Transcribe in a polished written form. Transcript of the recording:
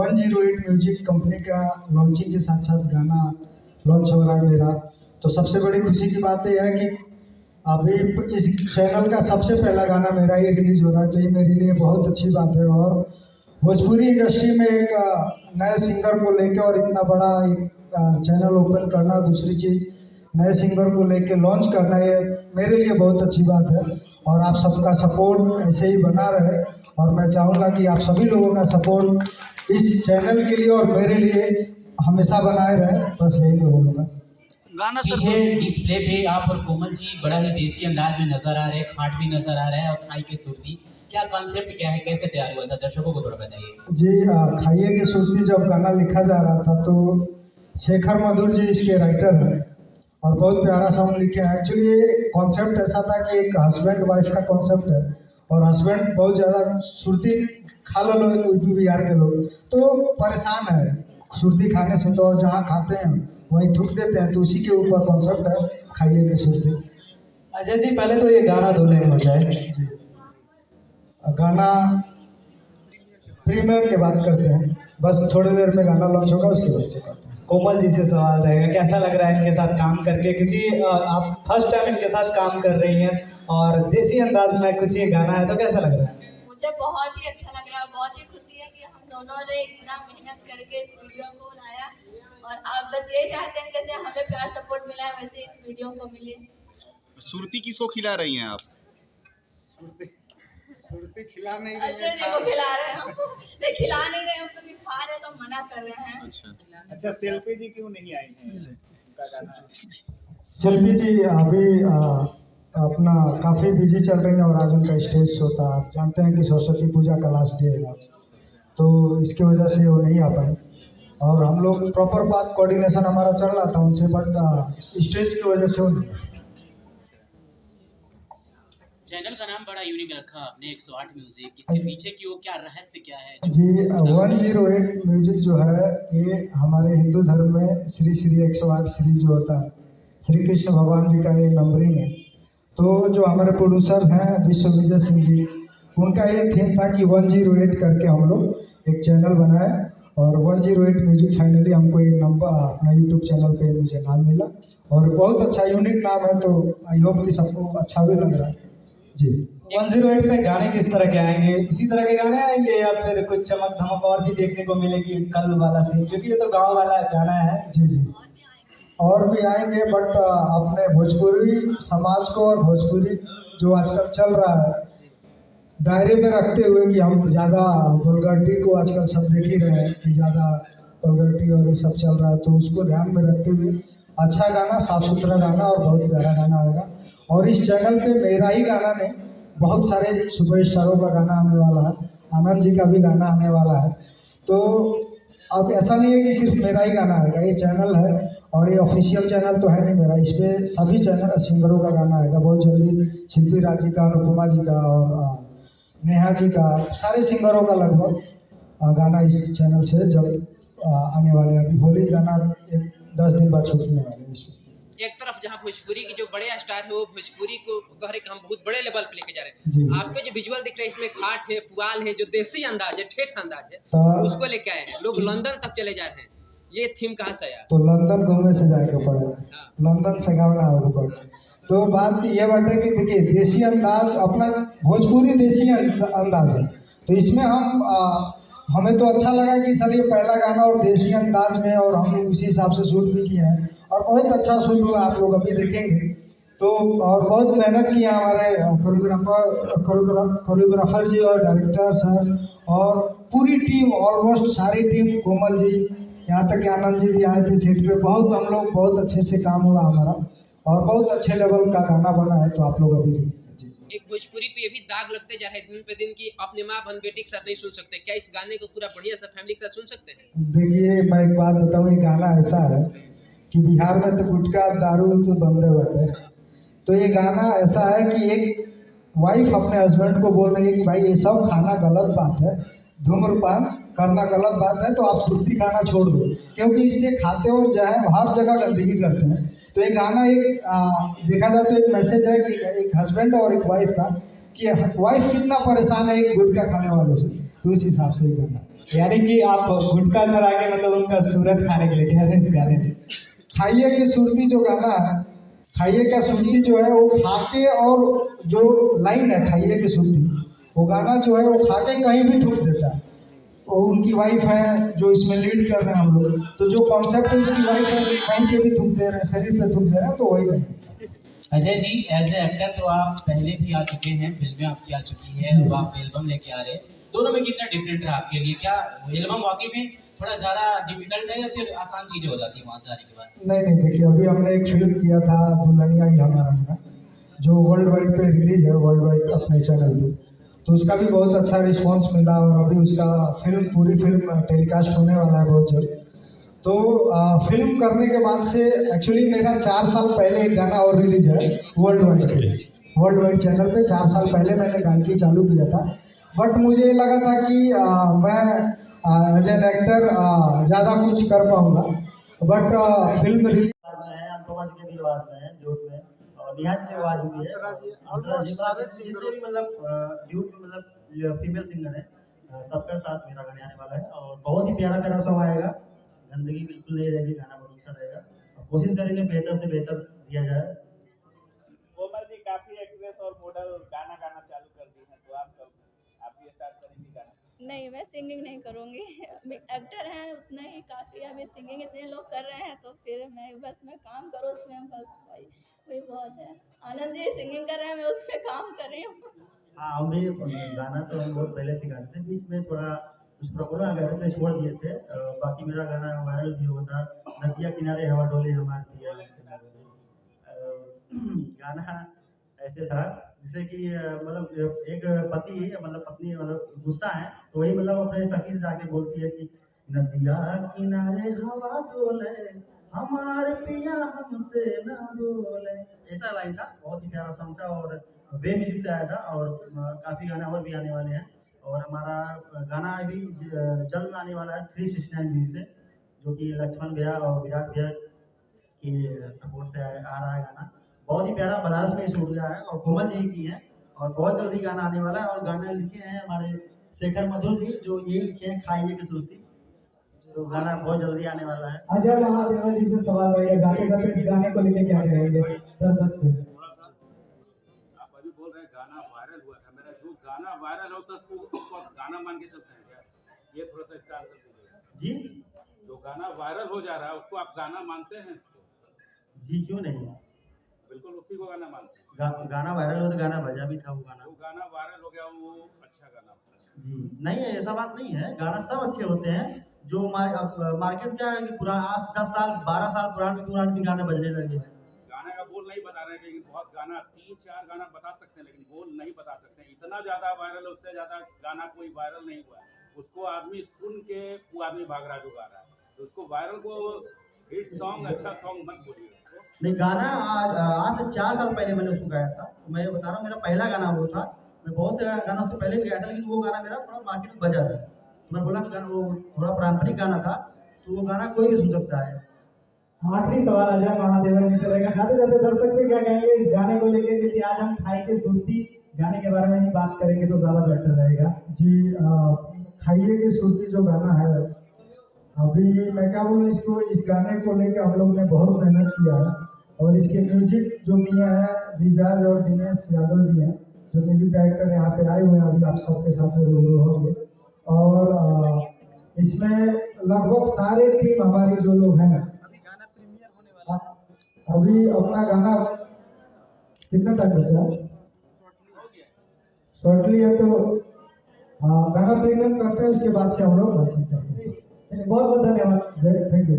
108 music company का launching के साथ साथ गाना लॉन्च हो रहा है मेरा। तो सबसे बड़ी खुशी की बात यह है कि अभी इस चैनल का सबसे पहला गाना मेरा ही रिलीज हो रहा है, तो ये मेरे लिए बहुत अच्छी बात है। और भोजपुरी इंडस्ट्री में एक नए सिंगर को लेकर और इतना बड़ा एक चैनल ओपन करना, दूसरी चीज़ नए सिंगर को लेकर लॉन्च करना, ये मेरे लिए बहुत अच्छी बात है। और आप सबका सपोर्ट ऐसे ही बना रहे, और मैं चाहूँगा कि आप सभी लोगों का सपोर्ट इस चैनल के लिए और मेरे लिए हमेशा बनाए रहे। बस यही बोलूँगा। गाना सर पीछे डिस्प्ले पे आप और कोमल जी बड़ा ही देसी अंदाज में नजर आ रहे हैं, खाट भी नजर आ रहा है और खाई की सुर्ती, क्या कॉन्सेप्ट क्या है, कैसे तैयार हुआ था, दर्शकों को थोड़ा बताइए। जी, खाइए की सुर्ती जब गाना लिखा जा रहा था तो शेखर मधुर जी इसके राइटर हैं और बहुत प्यारा सॉन्ग लिखे हैं। एक्चुअली ये कॉन्सेप्ट ऐसा था कि एक हस्बैंड वाइफ का कॉन्सेप्ट है, और हस्बैंड बहुत ज़्यादा सुर्ती खा लो यूपी बिहार के लोग तो परेशान है सुर्ती खाने से, तो जहाँ खाते हैं वहीं थूक देते हैं, तो उसी के ऊपर कॉन्सेप्ट है खाइए की सुर्ती। अजय जी, पहले तो ये गाना धुले हो जाए। जी, गाना प्रीमियर के बाद करते हैं, बस थोड़ी देर में गाना लॉन्च होगा, उसके बाद से करते हैं। कोमल जी से सवाल रहेगा, कैसा लग रहा है इनके साथ काम करके, क्योंकि आप फर्स्ट टाइम इनके साथ काम कर रही हैं और देसी अंदाज में कुछ ये गाना है, तो कैसा लग रहा है? मुझे बहुत ही अच्छा लग रहा है, बहुत ही खुशी है कि हम दोनों ने इतना मेहनत करके इस वीडियो को बनाया, और आप बस यही चाहते हैं जैसे हमें प्यार सपोर्ट मिला है वैसे इस वीडियो को मिले। सुरती किसको खिला रही हैं आप? सुरती खिला नहीं अजय जी को खिला रहे हैं हम, नहीं खिला नहीं रहे, हम तो भी खा रहे हैं तो मना कर रहे हैं। अच्छा, शिल्पी जी क्यों नहीं आई हैं उनका गाना? शिल्पी जी अभी अपना काफ़ी बिजी चल रही हैं, और आज उनका स्टेज शो था। आप जानते हैं कि सरस्वती पूजा का लास्ट डे है आज, तो इसकी वजह से वो नहीं आ पाए, और हम लोग प्रॉपर बात कोऑर्डिनेशन हमारा चल रहा था उनसे, बट स्टेज की वजह से वो नहीं। चैनल का नाम बड़ा यूनिक रखा आपने, 108 म्यूजिक, इसके पीछे की वो क्या रहस्य क्या है? जी, 108 म्यूजिक जो है ये हमारे हिंदू धर्म में श्री श्री 108 श्री जो होता है, श्री कृष्ण भगवान जी का ये नंबरिंग है। तो जो हमारे प्रोड्यूसर हैं विश्व विजय सिंह जी, उनका ये थीम था कि 108 करके हम लोग एक चैनल बनाए, और 108 म्यूजिक फाइनली हमको ये नंबर अपना यूट्यूब चैनल पे मुझे नाम मिला, और बहुत अच्छा यूनिक नाम है, तो आई होप कि सबको अच्छा भी लग रहा है। जी, 108 में गाने किस तरह के आएंगे? इसी तरह के गाने आएंगे या फिर कुछ चमक धमक और भी देखने को मिलेगी कल वाला सीन, क्योंकि ये तो गांव वाला गाना है। जी जी, और भी आएंगे, बट अपने भोजपुरी समाज को और भोजपुरी जो आजकल चल रहा है दायरे में रखते हुए, कि हम ज़्यादा वल्गैरिटी को आजकल सब देख ही रहे हैं कि ज़्यादा वल्गैरिटी और ये सब चल रहा है, तो उसको ध्यान में रखते हुए अच्छा गाना, साफ सुथरा गाना और बहुत प्यारा गाना आएगा। और इस चैनल पे मेरा ही गाना नहीं, बहुत सारे सुपरस्टारों का गाना आने वाला है, आनंद जी का भी गाना आने वाला है। तो अब ऐसा नहीं है कि सिर्फ मेरा ही गाना आएगा, ये चैनल है और ये ऑफिशियल चैनल तो है नहीं मेरा, इस पर सभी चैनल सिंगरों का गाना आएगा बहुत जल्दी। शिल्पी राज जी का, अनुपमा जी का और नेहा जी का, सारे सिंगरों का लगभग गाना इस चैनल से जब आने वाले हैं। अभी होली गाना 10 दिन बाद छूटने वाले हैं इसमें। एक तरफ जहाँ भोजपुरी के जो बड़े स्टार है वो भोजपुरी को कह रहे कि हम बहुत बड़े लेवल पे लेके जा रहे जी। हैं, आपके जो विजुअल दिख रहे हैं इसमें खाट है, पुआल है, जो देसी अंदाज है, ठेठ अंदाज है, उसको लेके आए हैं। लोग लंदन तक चले जा रहे हैं, ये थीम कहाँ से आया? तो लंदन घूमने से जाके पड़ेगा, लंदन से गाना होगा पड़ेगा। तो बात ये बात है कि देखिए देसी अंदाज अपना भोजपुरी देसी अंदाज है, तो इसमें हमें तो अच्छा लगा कि सर ये पहला गाना और देसी अंदाज में, और हम लोग उसी हिसाब से शूट भी किए हैं और बहुत अच्छा शूट हुआ, आप लोग अभी देखेंगे। तो और बहुत मेहनत किया हमारे कोरियोग्राफर जी और डायरेक्टर्स हैं, और पूरी टीम, ऑलमोस्ट सारी टीम, कोमल जी, यहाँ तक कि आनंद जी भी आए थे सेट पे। बहुत हम लोग बहुत अच्छे से काम हुआ हमारा, और बहुत अच्छे लेवल का गाना बना है, तो आप लोग अभी देखेंगे। एक भोजपुरी पे भी दाग लगते जा रहे हैं दिन पे दिन की अपने माँ बहन बेटी के साथ नहीं सुन सकते, क्या इस गाने को पूरा बढ़िया सा फैमिली के साथ सुन सकते हैं? देखिए मैं एक बात बताऊँ, ये गाना ऐसा है कि बिहार में तो गुटखा दारू तो बंदे बैठे, तो ये गाना ऐसा है कि एक वाइफ अपने हस्बैंड को बोल रही है कि भाई ये सब खाना गलत बात है, धूम्रपान करना गलत बात है, तो आप सुर्ती खाना छोड़ दो, क्योंकि इससे खाते और जो है हर जगह गंदगी करते हैं। तो ये गाना एक देखा जाए तो एक मैसेज है कि एक हस्बैंड और एक वाइफ का, कि वाइफ कितना परेशान है एक गुटखा खाने वालों से, तो इस हिसाब से ये गाना। यानी कि आप गुटखा चढ़ा के मतलब उनका सूरत खाने के लिए कह रहे हैं इस गाने में। खाइए की सुरती जो गाना है, खाइए का सुरती जो है वो खा के, और जो लाइन है खाइए की सुरती, वो गाना जो है वो खा के कहीं भी थूक देता है। और उनकी वाइफ है जो इसमें लीड कर रहे हैं हम लोग, तो जो कॉन्सेप्ट है उसकी वाइफ है कहीं पे भी थूक दे रहे हैं, शरीर पे थूक दे रहे हैं, तो वही है। Ajay ji as a actor तो आप पहले भी आ चुके हैं, फिल्में आपकी आ चुकी है, अब आप एल्बम लेके आ रहे हैं, दोनों में कितना डिफरेंट रहा आपके लिए? क्या एल्बम वाकई में थोड़ा ज़्यादा डिफिकल्ट है या फिर आसान चीज़ें हो जाती है वहाँ से आने के बाद? नहीं नहीं, देखिए अभी हमने एक फिल्म किया था दुल्हनिया ही हमारा रंगा, जो वर्ल्ड वाइड पे रिलीज है, वर्ल्ड वाइड अपने चैनल पे, तो उसका भी बहुत अच्छा रिस्पांस मिला, और अभी उसका फिल्म पूरी फिल्म टेलीकास्ट होने वाला है बहुत जल्द। तो फिल्म करने के बाद से एक्चुअली मेरा 4 साल पहले एक गाना और रिलीज है वर्ल्ड वाइड चैनल पे, 4 साल पहले मैंने गायकी चालू किया था, बट मुझे ये लगा था कि मैं एज एन एक्टर ज़्यादा कुछ कर पाऊँगा, बट फिल्म रिलीज में है, अनुपमा जी के भी आवाज में है, जोट में, और निहाल की आवाज में है, जितने भी मतलब यूथ मतलब फीमेल सिंगर है, सबका साथ मेरा गाने आने वाला है, और बहुत ही प्यारा प्यारा सॉन्ग आएगा, गंदगी बिल्कुल नहीं रहेगी, गाना बहुत अच्छा रहेगा, और कोशिश करेंगे बेहतर से बेहतर दिया जाए। कोमल जी काफी एक्ट्रेस और मॉडल गाना गाना चालू कर दी है, तो आप भी स्टार्ट करेंगी गाना? नहीं, मैं सिंगिंग नहीं करूँगी। एक्टर हैं उतना ही काफ़ी है, अभी सिंगिंग इतने लोग कर रहे हैं, तो फिर मैं काम करूँ उसमें, बस वही बहुत है। आनंद जी सिंगिंग कर रहे हैं, मैं उस पर काम कर रही हूँ। हाँ, हम भी गाना तो हम बहुत पहले से गाते थे, बीच में थोड़ा कुछ प्रॉब्लम आ गया था तो छोड़ दिए थे, बाकी मेरा गाना वायरल भी हुआ था, नदिया किनारे हवा डोले हमारे पिया, गाना ऐसे था जैसे कि मतलब एक पति मतलब पत्नी मतलब गुस्सा है, तो वही मतलब अपने सखी से जाके बोलती है कि नदिया किनारे हवा डोले हमारे पिया हमसे ना बोले, ऐसा लाइन था, बहुत ही प्यारा सॉन्ग था, और वे म्यूजिक से आया था, और काफ़ी गाने और भी आने वाले हैं, और हमारा गाना अभी जल्द में आने वाला है 369 म्यूजिक से, जो कि लक्ष्मण भैया और विराट भैया की सपोर्ट से आ रहा है गाना, बहुत ही प्यारा, बनारस में शूट हुआ है, और कोमल जी की है, और बहुत जल्दी गाना आने वाला है, और गाने लिखे हैं हमारे शेखर मधुर जी, जो ये लिखे हैं खाइए की सुरती, तो गाना बहुत जल्दी आने वाला है। अजय महादेव जी से सवाल रहेगा, जाते जाते इस गाने को लेके क्या कहेंगे दर्शक से? आप अभी बोल रहे हैं गाना वायरल हुआ था, मेरा जो गाना वायरल होता है उसको गाना मान के चलते हैं क्या? ये थोड़ा सा इसका आंसर दीजिएगा जी, जो गाना वायरल हो जा रहा है उसको आप गाना मानते हैं? जी क्यों नहीं, बिल्कुल उसी को गाना मानते हैं। गाना वायरल हो तो गाना बजा भी था, वो गाना वायरल हो गया, वो अच्छा गाना होता है। जी नहीं, ऐसा बात नहीं है, गाना सब अच्छे होते हैं, जो मार्केट क्या है कि पुराना आज 10 साल 12 साल पुराने भी गाने बजने लगे हैं। गाने का बोल नहीं बता रहे हैं, लेकिन बहुत गाना 3-4 गाना बता सकते हैं, लेकिन बोल नहीं बता सकते। इतना ज़्यादा वायरल है, उससे ज़्यादा गाना कोई वायरल नहीं हुआ है, उसको आदमी सुन के वो आदमी भाग रहा जो गा रहा है, तो उसको वायरल को हिट सॉन्ग अच्छा सॉन्ग मत बोलिए। नहीं, गाना आज से 4 साल पहले मैंने उसको गाया था, मैं बता रहा हूँ, मेरा पहला गाना वो था, मैं बहुत से गाना उससे पहले भी गाया था, लेकिन वो गाना मेरा थोड़ा मार्केट में बजा था, मैं बोला कि वो थोड़ा पारंपरिक गाना था, तो वो गाना कोई भी सुन सकता है। आखिरी सवाल अजय महादेवन जी से रहेगा, जाते जाते दर्शक से क्या कहेंगे इस गाने को लेकर, क्योंकि आज हम खाई के सुरती गाने के बारे में ही बात करेंगे तो ज़्यादा बेटर रहेगा। जी, खाइए की सुरती जो गाना है, अभी मैं क्या बोलूँ, इसको इस गाने को लेकर हम लोग ने बहुत मेहनत किया है, और इसके म्यूजिक जो किए हैं विजाज और दिनेश यादव जी हैं, जो म्यूजिक डायरेक्टर यहाँ पे आए हुए हैं, अभी आप सबके सामने रूबरू होंगे, और इसमें लगभग सारे टीम हमारी जो लोग हैं, अभी अपना गाना कितना टाइम बचा है, शॉर्टली है, तो गाना प्रीमियम करते हैं, उसके बाद से हम लोग बातचीत करते हैं। बहुत बहुत धन्यवाद। Thank you.